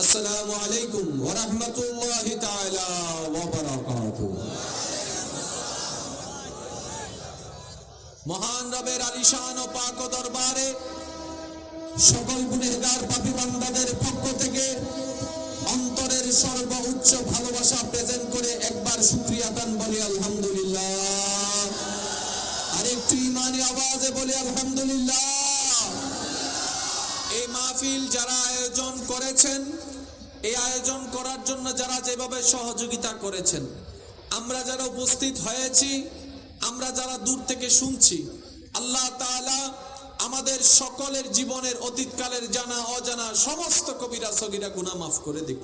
আসসালামু আলাইকুম ওয়া রাহমাতুল্লাহি তাআলা ওয়া বারাকাতুহু। মহান রবের আলিশান ও পাক দরবারে সকল গুনাহগার পাপী বান্দাদের পক্ষ থেকে অন্তরের সর্বোচ্চ ভালোবাসা প্রেজেন্ট করে একবার শুকরিয়া দান বলি আলহামদুলিল্লাহ। আর একটু ঈমানি আওয়াজে বলি আলহামদুলিল্লাহ। এই মাহফিল যারা আয়োজন করেছেন, এই আয়োজন করার জন্য যারা যেভাবে সহযোগিতা করেছেন, আমরা যারা উপস্থিত হয়েছি, আমরা যারা দূর থেকে শুনছি, আল্লাহ তাআলা আমাদের সকলের জীবনের অতীতকালের জানা অজানা সমস্ত কবিরা সগীরা গুনাহ মাফ করে দিক।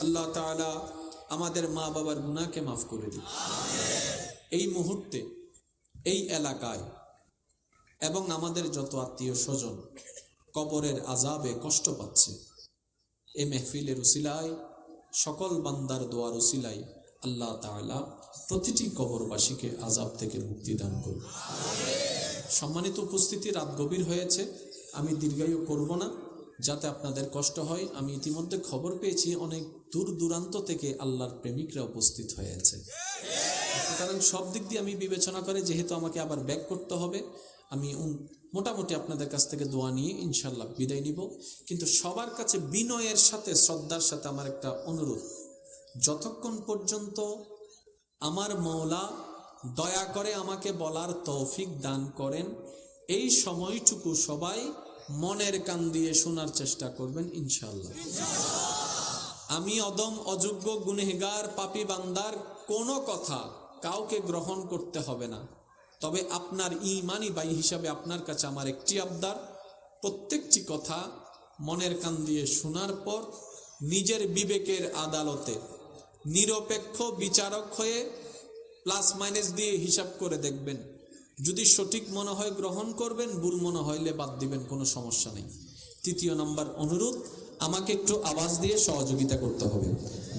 আল্লাহ তাআলা আমাদের মা বাবার গুনাহকে মাফ করে দিক। এই মুহূর্তে এই এলাকায় এবং আমাদের যত আত্মীয় স্বজন কবরের আযাবে কষ্ট পাচ্ছে, এই মেহফিলের উসিলায় সকল বান্দার দোয়ার উসিলায় আল্লাহ তাআলা প্রতিটি কবরবাসীকে আযাব থেকে মুক্তি দান করুন। সম্মানিত উপস্থিতি, রাত গভীর হয়েছে, আমি দীর্ঘায়ু করব না যাতে আপনাদের কষ্ট হয়। আমি ইতিমধ্যে খবর পেয়েছি অনেক দূর দূরান্ত থেকে আল্লাহর প্রেমিকরা উপস্থিত হয়েছে। কারণ সব দিক দিয়ে আমি বিবেচনা করে যেহেতু আমাকে আবার ব্যাক করতে হবে, আমি মোটামুটি আপনাদের কাছ থেকে দোয়া নিয়ে ইনশাল্লাহ বিদায় নিব। কিন্তু সবার কাছে বিনয়ের সাথে শ্রদ্ধার সাথে আমার একটা অনুরোধ, যতক্ষণ পর্যন্ত আমার মওলা দয়া করে আমাকে বলার তৌফিক দান করেন, এই সময়টুকু সবাই মনের কান দিয়ে শোনার চেষ্টা করবেন ইনশাল্লাহ। আমি অদম অযোগ্য গুনাহগার পাপী বান্দার কোনো কথা কাউকে গ্রহণ করতে হবে না। তবে আপনার ঈমানি ভাই হিসাবে আপনার কাছে আমার একটি আবদার, প্রত্যেকটি কথা মনের কান দিয়ে শোনার পর নিজের বিবেকের আদালতে নিরপেক্ষ বিচারক হয়ে প্লাস মাইনাস দিয়ে হিসাব করে দেখবেন। যদি সঠিক মনে হয় গ্রহণ করবেন, ভুল মনে হইলে বাদ দিবেন, কোনো সমস্যা নেই। তৃতীয় নম্বর অনুরোধ, আমাকে একটু আওয়াজ দিয়ে সহযোগিতা করতে হবে।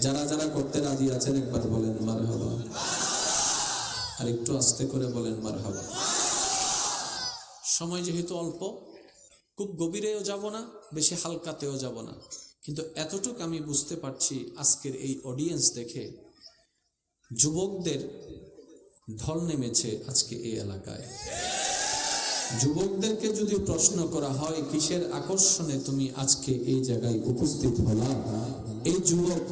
যারা যারা করতে রাজি আছেন একবার বলেন মারহাবা, আর একটু আস্তে করে বলেন মারহাবা। সময় যেহেতু অল্প, খুব গভীরেও যাব না, বেশি হালকাতেও যাব না, কিন্তু এতটুক আমি বুঝতে পারছি আজকের এই অডিয়েন্স দেখে যুবকদের ঢল নেমেছে আজকে এই এলাকায়। যুবকদেরকে যদি প্রশ্ন করা হয় কিসের আকর্ষণে তুমি আজকে এই জায়গায় উপস্থিত হলা, এই যুবক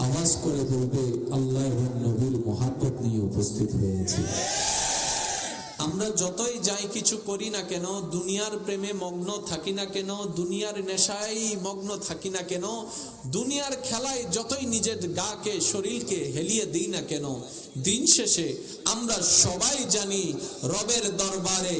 আওয়াজ করে বলবে আল্লাহর নবীর মহব্বত নিয়ে উপস্থিত হয়েছে। আমরা যতই যাই কিছু করি না কেন, দুনিয়ার প্রেমে মগ্ন থাকি না কেন, দুনিয়ার নেশায় মগ্ন থাকি না কেন, দুনিয়ার খেলায় যতই নিজের গাকে শরীরকে হেলিয়ে দিই না কেন, দিন শেষে আমরা সবাই জানি রবের দরবারে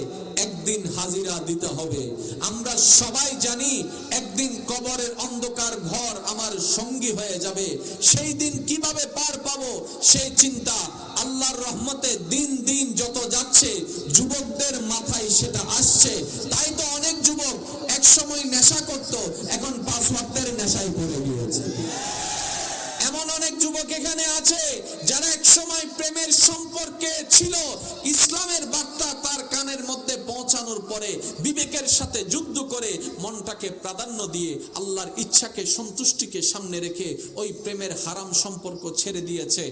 একদিন হাজিরা দিতে হবে। আমরা সবাই জানি একদিন কবরের অন্ধকার ঘর আমার সঙ্গী হয়ে যাবে। সেই দিন কিভাবে পার পাবো সেই চিন্তা আল্লাহর রহমতে দিন দিন যত যাচ্ছে যুবকদের মাথায় সেটা আসছে। তাই তো অনেক যুবক এক সময় নেশা করত, এখন 5 ওয়াক্তের নেশায় পড়ে গিয়েছে। এমন অনেক যুবক এখানে আছে যারা এক সময় প্রেমের সম্পর্কে ছিল, ইসলামের বার্তা তার কানের মধ্যে পৌঁছানোর পরে বিবেকের সাথে যুদ্ধ করে মনটাকে প্রাধান্য দিয়ে আল্লাহর ইচ্ছাকে সন্তুষ্টিকে সামনে রেখে ওই প্রেমের হারাম সম্পর্ক ছেড়ে দিয়েছে।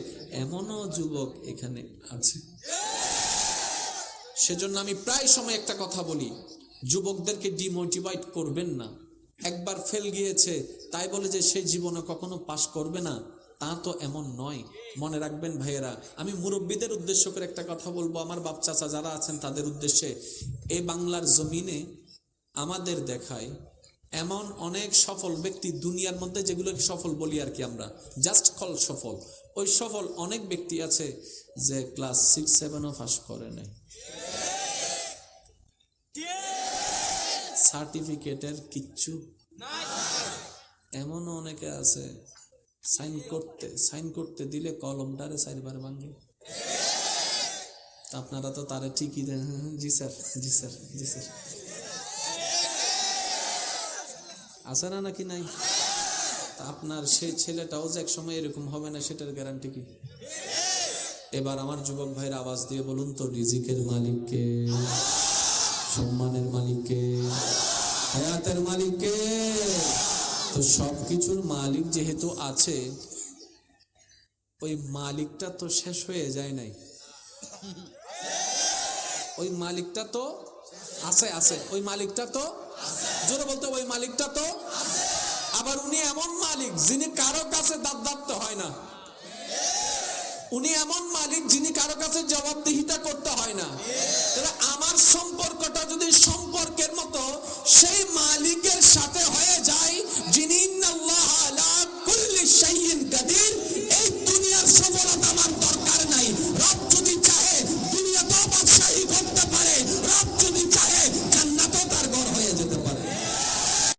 এমনও যুবক এখানে আছে। সেজন্য আমি প্রায় সময় একটা কথা বলি, যুবকদেরকে ডিমোটিভেট করবেন না। একবার ফেল গিয়েছে তাই বলে যে সেই জীবনে কখনো পাস করবে না, তা তো এমন নয়। মনে রাখবেন ভাইয়েরা, আমি মুরব্বীদের উদ্দেশ্য করে একটা কথা বলবো, আমার বাপ চাচা যারা আছেন তাদের উদ্দেশ্যে। এই বাংলার জমিনে আমাদের দেখায় এমন অনেক সফল ব্যক্তি দুনিয়ার মধ্যে, যেগুলো সফল বলি আর কি, আমরা জাস্ট কল সফল, ওই সফল অনেক ব্যক্তি আছে যে ক্লাস 6-7ও পাস করে নাই, সার্টিফিকেটের কিচ্ছু নাই। এমন অনেকে আছে সাইন করতে দিলে কলমটারে 4 বার ভাঙে। আপনারা তো তারে ঠিকই দেন, জি স্যার জি স্যার জি স্যার, আছে না নাকি নাই? আপনার সেই ছেলেটাও যে এক সময় এরকম হবে না সেটার গ্যারান্টি কি? এবার আমার যুবক ভাইয়ের আওয়াজ দিয়ে বলুন তো, রিজিকের মালিককে, সম্মানের মালিককে, হায়াতের মালিককে, তো তো সবকিছুর মালিক যেহেতু আছে, ওই মালিকটা তো শেষ হয়ে যায় নাই, ওই মালিকটা তো আছে আছে, ওই মালিকটা তো জোরে বলতে, ওই মালিকটা তো আবার উনি এমন মালিক যিনি কারো কাছে দাঁত দাঁততে হয় না, উনি এমন মালিক যিনি